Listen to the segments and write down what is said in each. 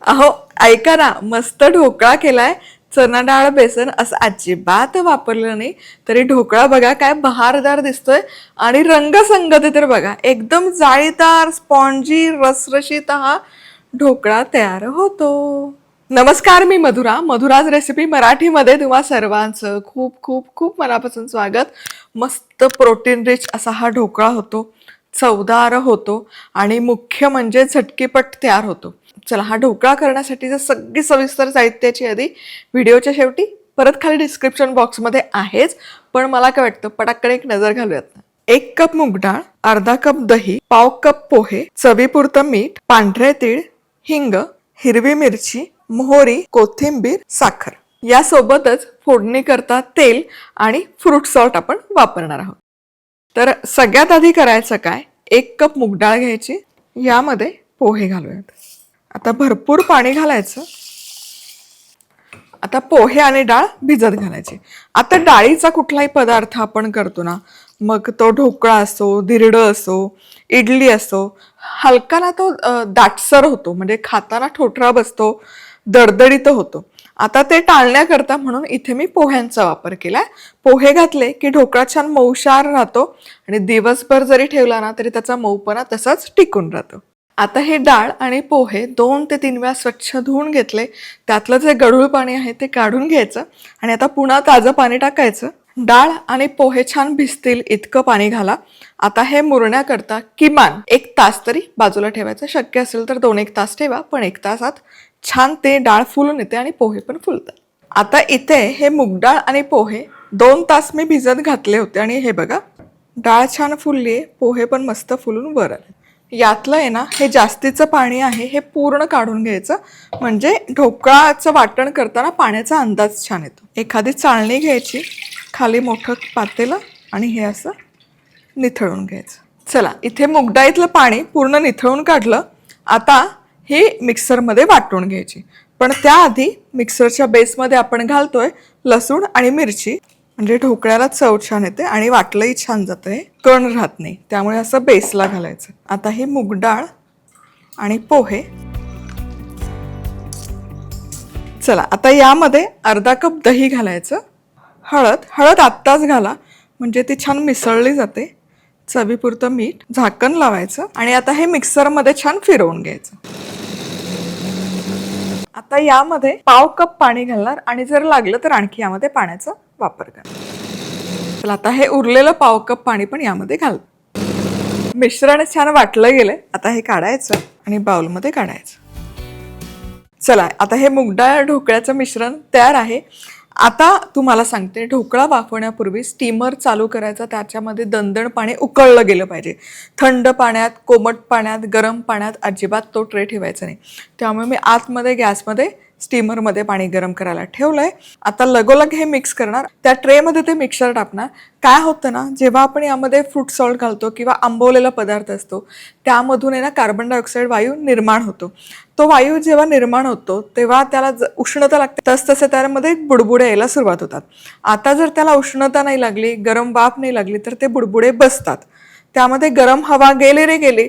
अहो ऐका ना, मस्त ढोकळा केलाय. चना डाळ बेसन असं अजिबात वापरलं नाही तरी ढोकळा बघा काय बहारदार दिसतोय. आणि रंगसंगती तर बघा एकदम जाळीदार स्पॉन्जी रसरशीत हा ढोकळा तयार होतो. नमस्कार, मी मधुरा. मधुराज रेसिपी मराठीमध्ये तुम्हा सर्वांचं खूप खूप खूप मनापासून स्वागत. मस्त प्रोटीन रिच असा हा ढोकळा होतो, चवदार होतो आणि मुख्य म्हणजे झटकीपट तयार होतो. चला, हा ढोकळा करण्यासाठी सगळी सविस्तर साहित्याची यादी व्हिडिओच्या शेवटी परत खाली डिस्क्रिप्शन बॉक्समध्ये आहेच, पण मला काय वाटतं पटाक्कन एक नजर घालूयात ना. 1 कप मूग डाळ, अर्धा कप दही, पाव कप पोहे, चवीपुरतं मीठ, पांढरे तीळ, हिंग, हिरवी मिरची, मोहरी, कोथिंबीर, साखर. यासोबतच फोडणी करता तेल आणि फ्रूट सॉल्ट आपण वापरणार आहोत. तर सगळ्यात आधी करायचं काय, 1 कप मूग डाळ घ्यायची, यामध्ये पोहे घालूयात. आता भरपूर पाणी घालायचं. आता पोहे आणि डाळ भिजत घालायची. आता डाळीचा कुठलाही पदार्थ आपण करतो ना, मग तो ढोकळा असो, धिरडं असो, इडली असो, हलका ना तो दाटसर होतो, म्हणजे खाताना ठोठरा बसतो, दडदडीत होतो. आता ते टाळण्याकरता म्हणून इथे मी पोह्यांचा वापर केलाय. पोहे घातले की ढोकळा छान मऊशार राहतो आणि दिवसभर जरी ठेवला ना तरी त्याचा मऊपणा तसाच टिकून राहतो. आता हे डाळ आणि पोहे 2 ते 3 वेळा स्वच्छ धुवून घेतले. त्यातलं जे गढूळ पाणी आहे ते काढून घ्यायचं आणि आता पुन्हा ताजं पाणी टाकायचं. डाळ आणि पोहे छान भिजतील इतकं पाणी घाला. आता हे मुरण्याकरता किमान 1 तास तरी बाजूला ठेवायचं. शक्य असेल तर 2-1 तास ठेवा, पण 1 तासात छान ते डाळ फुलून येते आणि पोहे पण फुलतात. आता इथे हे मूग डाळ आणि पोहे 2 तास मी भिजत घातले होते आणि हे बघा डाळ छान फुलली, पोहे पण मस्त फुलून वर आले. यातलं आहे ना, हे जास्तीचं पाणी आहे हे पूर्ण काढून घ्यायचं, म्हणजे ढोकळाचं वाटण करताना पाण्याचा अंदाज छान येतो. एखादी चाळणी घ्यायची, खाली मोठं पातेलं आणि हे असं निथळून घ्यायचं. चला, इथे मूग डाळीतलं पाणी पूर्ण निथळून काढलं. आता हे मिक्सरमध्ये वाटून घ्यायची, पण त्याआधी मिक्सरच्या बेसमध्ये आपण घालतोय लसूण आणि मिरची, म्हणजे ढोकळ्याला चव छान येते आणि वाटलंही छान जातं, हे कण राहत नाही, त्यामुळे असं बेसला घालायचं. आता हे मूग डाळ आणि पोहे. चला, आता यामध्ये अर्धा कप दही घालायचं. हळद आत्ताच घाला, म्हणजे ती छान मिसळली जाते. चवीपुरतं मीठ, झाकण लावायचं आणि आता हे मिक्सरमध्ये छान फिरवून घ्यायचं. आता यामध्ये पाव कप पाणी घालणार आणि जर लागलं तर आणखी यामध्ये पाण्याचा वापर करा. चला, आता हे उरलेलं पाव कप पाणी पण यामध्ये घाल. मिश्रण छान वाटलं गेलंय. आता हे काढायचं आणि बाउलमध्ये काढायचं. चला, आता हे मूग डाळ ढोकळ्याचं मिश्रण तयार आहे. आता तुम्हाला सांगते, ढोकळा वाफवण्यापूर्वी स्टीमर चालू करायचा. त्याच्यामध्ये दणदण पाणी उकळलं गेलं पाहिजे. थंड पाण्यात, कोमट पाण्यात, गरम पाण्यात अजिबात तो ट्रे ठेवायचा नाही. त्यामुळे मी आतमध्ये गॅसमध्ये स्टीमरमध्ये पाणी गरम करायला ठेवलंय. आता लगोलग हे मिक्स करणार. त्या ट्रेमध्ये ते मिक्सर टाकणार. काय होतं ना, जेव्हा आपण यामध्ये फ्रूट सॉल्ट घालतो किंवा आंबवलेला पदार्थ असतो, त्यामधून आहे ना कार्बन डायऑक्साईड वायू निर्माण होतो. तो वायू जेव्हा निर्माण होतो तेव्हा त्याला उष्णता लागते, तसतसे त्यामध्ये बुडबुडे यायला सुरुवात होतात. आता जर त्याला उष्णता नाही लागली, गरम वाफ नाही लागली, तर ते बुडबुडे बसतात. त्यामध्ये गरम हवा गेली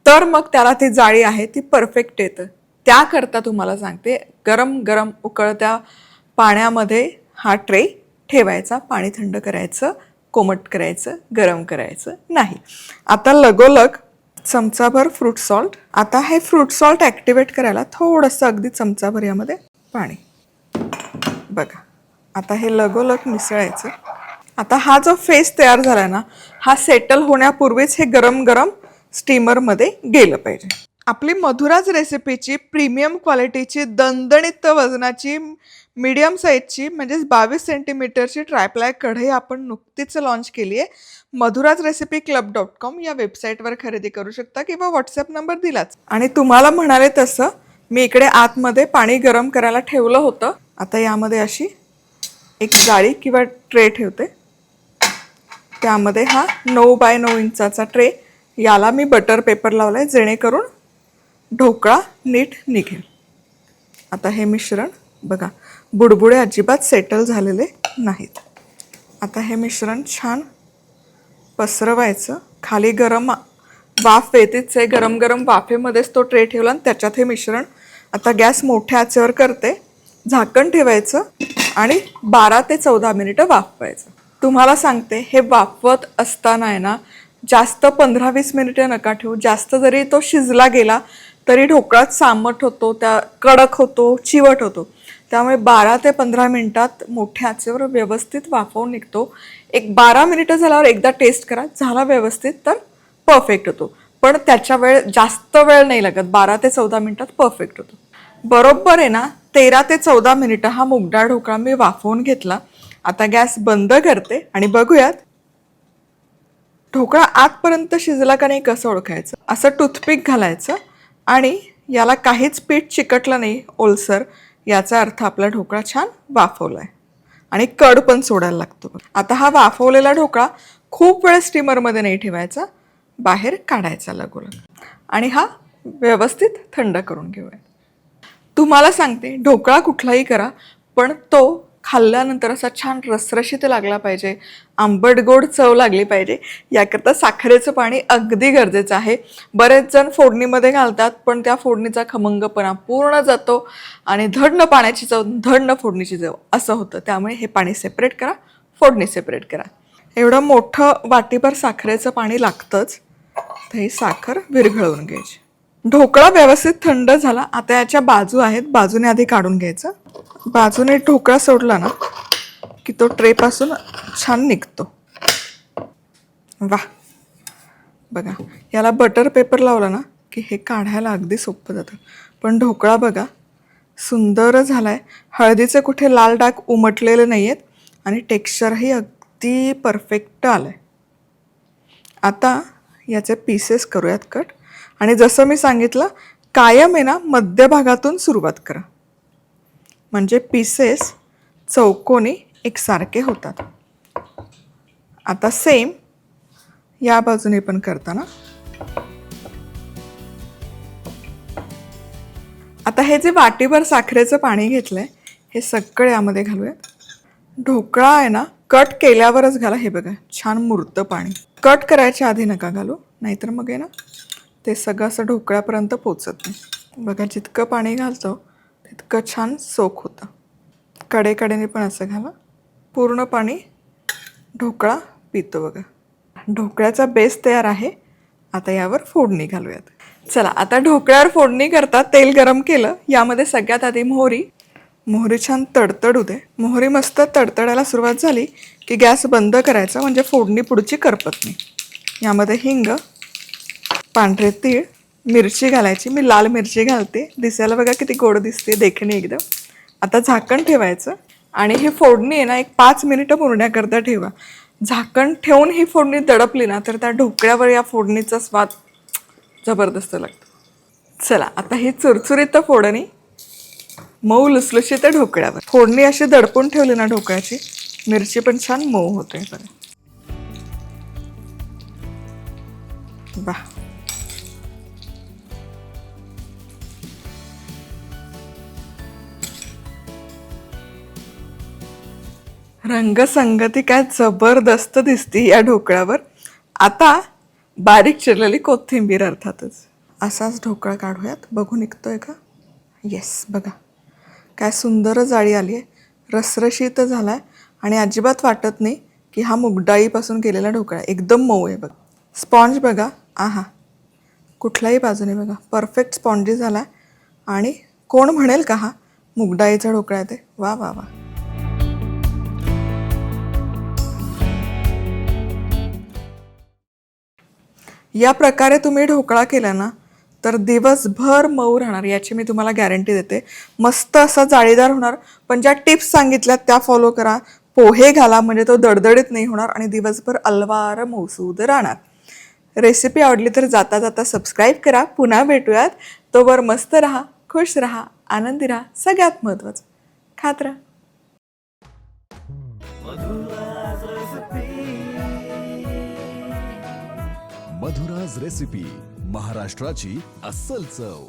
तर मग त्याला ती जाळी आहे ती परफेक्ट येतं. त्याकरता तुम्हाला सांगते, गरम गरम उकळत्या पाण्यामध्ये हा ट्रे ठेवायचा. पाणी थंड करायचं, कोमट करायचं, गरम करायचं नाही. आता लगोलग चमचाभर फ्रूट सॉल्ट. आता हे फ्रूट सॉल्ट ॲक्टिवेट करायला थोडंसं अगदी चमचाभर यामध्ये पाणी. बघा, आता हे लगोलग मिसळायचं. आता हा जो फेस तयार झाला ना, हा सेटल होण्यापूर्वीच हे गरम गरम स्टीमरमध्ये गेलं पाहिजे. आपली मधुराज रेसिपीची प्रीमियम क्वालिटीची दणदणीत वजनाची मीडियम साईजची म्हणजेच 22 सेंटीमीटरची ट्रायप्लाय कढई आपण नुकतीच लॉन्च केली आहे. madhurajrecipeclub.com या वेबसाईटवर खरेदी करू शकता किंवा व्हॉट्सअप नंबर दिलाच. आणि तुम्हाला म्हणाले तसं मी इकडे आतमध्ये पाणी गरम करायला ठेवलं होतं. आता यामध्ये अशी एक जाळी किंवा ट्रे ठेवते. त्यामध्ये हा 9 बाय 9 इंचाचा ट्रे, याला मी बटर पेपर लावलाय जेणेकरून ढोकळा नीट निघेल. आता हे मिश्रण बघा, बुडबुडे अजिबात सेटल झालेले नाहीत. आता हे मिश्रण छान पसरवायचं. खाली गरम वाफ येतेच आहे, गरम गरम वाफेमध्येच तो ट्रे ठेवला आणि त्याच्यात हे मिश्रण आता गॅस मोठ्या आचेवर करते, झाकण ठेवायचं आणि 12 ते 14 मिनिटं वाफवायचं. तुम्हाला सांगते, हे वाफवत असताना आहे ना, जास्त 15-20 मिनिटं नका ठेवू. जास्त जरी तो शिजला गेला तरी ढोकळा चामट होतो, त्या कडक होतो, चिवट होतो. त्यामुळे 12 ते 15 मिनिटात मोठ्या आचेवर व्यवस्थित वाफवून निघतो. एक 12 मिनिटं झाल्यावर एकदा टेस्ट करा, झाला व्यवस्थित तर परफेक्ट होतो. पण त्याच्या जास्त वेळ नाही लागत, 12 ते 14 मिनिटात परफेक्ट होतो. बरोबर आहे ना, 13 ते 14 मिनिटं हा मूगडाळ ढोकळा मी वाफवून घेतला. आता गॅस बंद करते आणि बघूयात ढोकळा आतपर्यंत शिजला का नाही कसं ओळखायचं. असं टूथपिक घालायचं आणि याला काहीच पीठ चिकटलं नाही ओलसर, याचा अर्थ आपला ढोकळा छान वाफवलाय आणि कड पण सोडायला लागतो. आता हा वाफवलेला ढोकळा खूप वेळ स्टीमरमध्ये नाही ठेवायचा, बाहेर काढायचा लगोलग आणि हा व्यवस्थित थंड करून घेऊया. तुम्हाला सांगते, ढोकळा कुठलाही करा पण तो खाल्ल्यानंतर असा छान रसरशीत लागला पाहिजे, आंबट गोड चव लागली पाहिजे. याकरता साखरेचं पाणी अगदी गरजेचं आहे. बरेच जण फोडणीमध्ये घालतात पण त्या फोडणीचा खमंगपणा पूर्ण जातो आणि धड पाण्याची चव, धड फोडणीची चव असं होतं. त्यामुळे हे पाणी सेपरेट करा, फोडणी सेपरेट करा. एवढं मोठं वाटीभर साखरेचं पाणी लागतंच. तर ही साखर विरघळवून घ्यायची. ढोकळा व्यवस्थित थंड झाला. आता याच्या बाजू आहेत, बाजूने आधी काढून घ्यायचं. बाजूने ढोकळा सोडला ना की तो ट्रेपासून छान निघतो. वाह, बघा याला बटर पेपर लावला ना की हे काढायला अगदी सोपं जातं. पण ढोकळा बघा सुंदर झालाय, हळदीचे कुठे लाल डाग उमटलेले नाही आहेत आणि टेक्स्चरही अगदी परफेक्ट आलंय. आता याचे पीसेस करूयात कट. आणि जसं मी सांगितलं, कायम आहे ना मध्यभागातून सुरुवात करा, म्हणजे पीसेस चौकोनी एकसारखे होतात. आता सेम या बाजूने पण करताना. आता हे जे वाटीभर साखरेचं पाणी घेतलंय हे सगळं यामध्ये घालूयात. ढोकळा आहे ना कट केल्यावरच घाला. हे बघा छान मुरतं पाणी. कट करायच्या आधी नका घालू, नाहीतर मग आहे ना ते सगळं असं ढोकळ्यापर्यंत पोचत नाही. बघा जितकं पाणी घालतो तितकं छान सोक होतं. कडेकडेने पण असं घाला, पूर्ण पाणी ढोकळा पितो. बघा ढोकळ्याचा बेस तयार आहे. आता यावर फोडणी घालूयात. चला, आता ढोकळ्यावर फोडणी करता तेल गरम केलं. यामध्ये सगळ्यात आधी मोहरी छान तडतडू दे. मोहरी मस्त तडतडायला सुरुवात झाली की गॅस बंद करायचा, म्हणजे फोडणी पुढची करपत नाही. यामध्ये हिंग, पांढरे तीळ, मिरची घालायची. मी लाल मिरची घालते, दिसायला बघा किती गोड दिसते देखणे एकदम. आता झाकण ठेवायचं आणि ही फोडणी आहे ना एक 5 मिनिटं मुरण्याकरता ठेवा. झाकण ठेवून ही फोडणी दडपली ना तर त्या ढोकळ्यावर या फोडणीचा स्वाद जबरदस्त लागतो. चला, आता ही चुरचुरीत फोडणी मऊ लुसलुशीत ढोकळ्यावर. फोडणी अशी दडपून ठेवली ना ढोकळ्याची, मिरची पण छान मऊ होते. वाह, रंगसंगती काय जबरदस्त दिसते या ढोकळ्यावर. आता बारीक चिरलेली कोथिंबीर अर्थातच. असाच ढोकळा काढूयात, बघू निघतोय का. येस, बघा काय सुंदर जाळी आली आहे, रसरशीत झालाय आणि अजिबात वाटत नाही की हा मूगडाळीपासून केलेला ढोकळा. एकदम मऊ आहे. बघा स्पॉन्ज बघा, आहा कुठल्याही बाजूने बघा परफेक्ट स्पॉन्जी झाला. आणि कोण म्हणेल का हा मूगडाळीचा ढोकळा आहे ते. वा वा वा. या प्रकारे तुम्ही ढोकळा केला ना तर दिवसभर मऊ राहणार, याची मी तुम्हाला गॅरंटी देते. मस्त असा जाळीदार होणार. पण ज्या टिप्स सांगितल्यात त्या फॉलो करा. पोहे घाला म्हणजे तो दडदडीत नाही होणार आणि दिवसभर अलवार मौसूद राहणार. रेसिपी आवडली तर जाता जाता सबस्क्राईब करा. पुन्हा भेटूयात. तोवर मस्त राहा, खुश राहा, आनंदी राहा, सगळ्यात महत्त्वाचं खात राहा. मधुराज रेसिपी, महाराष्ट्राची अस्सल चव.